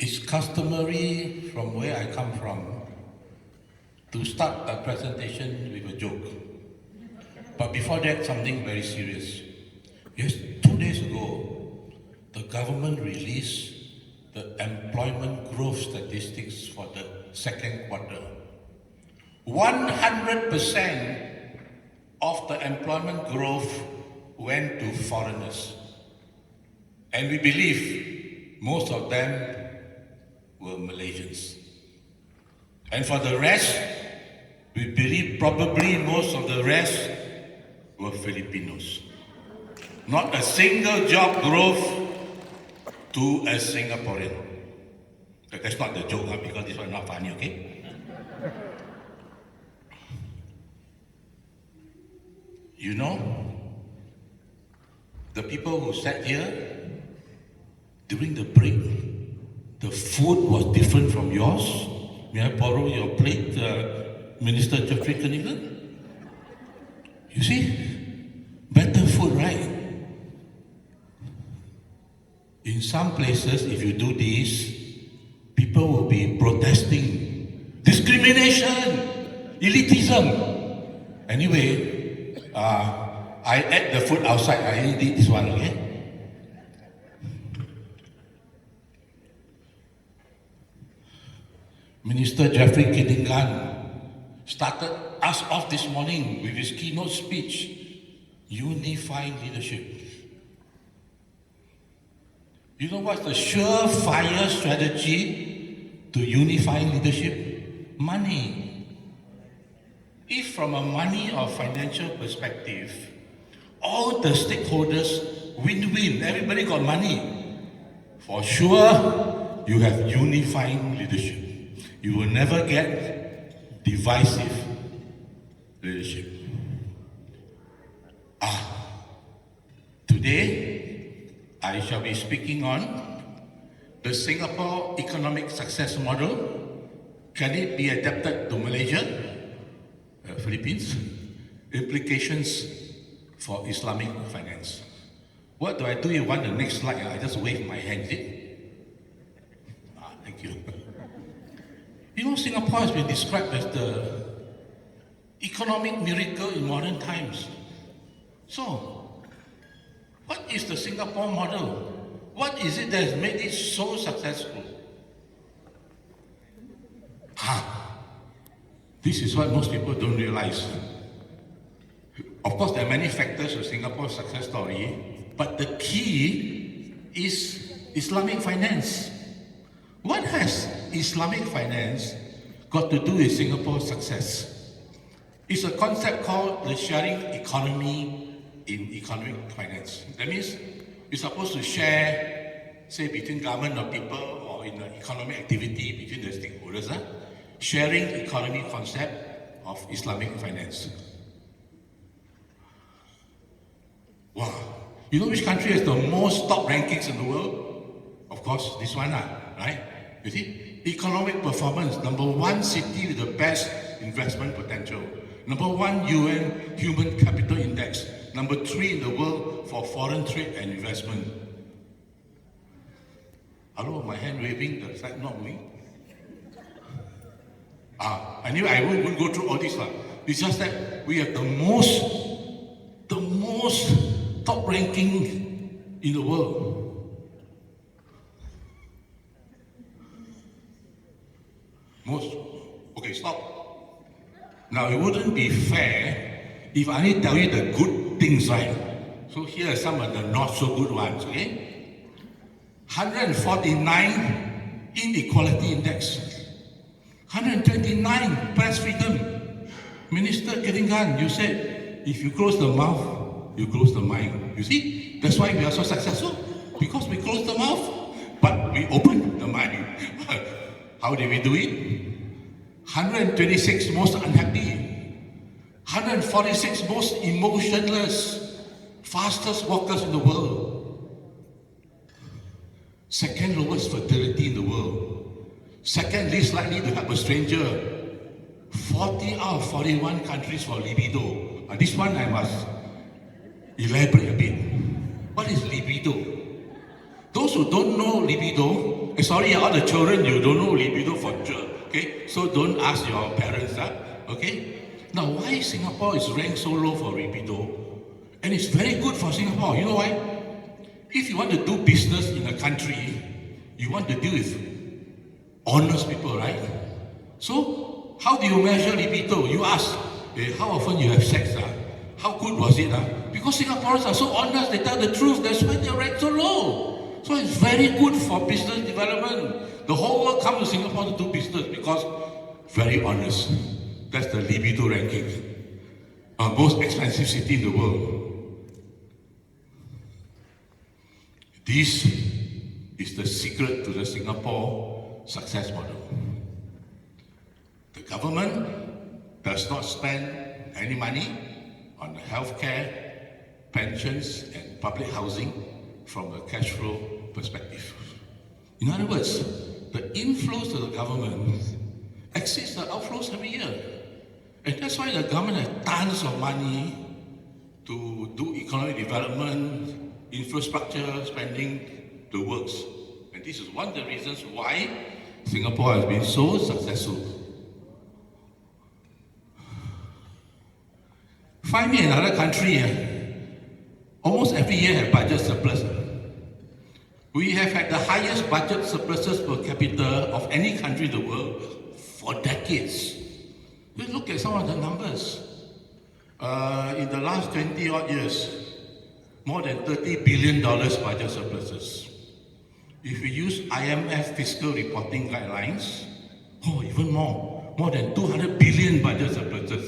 It's customary from where I come from to start a presentation with a joke. But before that, something very serious. Yes, 2 days ago, the government released the employment growth statistics for the second quarter. 100% of the employment growth went to foreigners. And we believe most of them were Malaysians. And for the rest, we believe probably most of the rest were Filipinos. Not a single job growth to a Singaporean. But that's not the joke, because this one not funny, okay? You know, the people who sat here during the break, the food was different from yours. May I borrow your plate, Minister Jeffrey Kanigan? You see, better food, right? In some places, if you do this, people will be protesting. Discrimination, elitism. Anyway, I ate the food outside. I only did this one, okay? Minister Jeffrey Kidingan started us off this morning with his keynote speech, unifying leadership. You know what's the surefire strategy to unifying leadership? Money. If from a money or financial perspective, all the stakeholders win-win, everybody got money, for sure you have unifying leadership. You will never get divisive leadership. Today, I shall be speaking on the Singapore economic success model. Can it be adapted to Malaysia, Philippines? Implications for Islamic finance. What do I do? You want the next slide? I just wave my hand, is it? Thank you. You know, Singapore has been described as the economic miracle in modern times. So, what is the Singapore model? What is it that has made it so successful? This is what most people don't realize. Of course, there are many factors of Singapore's success story, but the key is Islamic finance. What has Islamic finance got to do with Singapore's success? It's a concept called the sharing economy in economic finance. That means you're supposed to share, say, between government or people or in an economic activity between the stakeholders. Sharing economy concept of Islamic finance. Wow. You know which country has the most top rankings in the world? Of course, this one, right? You see, economic performance, #1 city with the best investment potential. #1 UN Human Capital Index. #3 in the world for foreign trade and investment. Hello, my hand waving, the side not moving. Anyway, I won't go through all this. It's just that we have the most top ranking in the world. Okay, stop. Now, it wouldn't be fair if I only tell you the good things, right? So here are some of the not so good ones, okay? 149 inequality index. 129 press freedom. Minister Keringan, you said, if you close the mouth, you close the mind. You see, that's why we are so successful. Because we close the mouth, but we open the mind. How did we do it? 126 most unhappy, 146 most emotionless, fastest walkers in the world, second lowest fertility in the world, second least likely to help a stranger, 40 out of 41 countries for libido. This one I must elaborate a bit. What is libido? Those who don't know libido, Sorry, all the children, you don't know libido for sure. Okay, so don't ask your parents. Okay. Now, why Singapore is ranked so low for libido? And it's very good for Singapore. You know why? If you want to do business in a country, you want to deal with honest people, right? So, how do you measure libido? You ask, how often you have sex? How good was it? Because Singaporeans are so honest, they tell the truth, that's why they're ranked so low. So it's very good for business development. The whole world comes to Singapore to do business because very honest. That's the libido ranking. Most expensive city in the world. This is the secret to the Singapore success model. The government does not spend any money on healthcare, pensions, and public housing from a cash flow perspective. In other words, the inflows to the government exceeds the outflows every year. And that's why the government has tons of money to do economic development, infrastructure spending, the works. And this is one of the reasons why Singapore has been so successful. Find me another country, almost every year have budget surplus. We have had the highest budget surpluses per capita of any country in the world for decades. Let's look at some of the numbers. In the last 20 odd years, more than $30 billion budget surpluses. If we use IMF fiscal reporting guidelines, even more than 200 billion budget surpluses.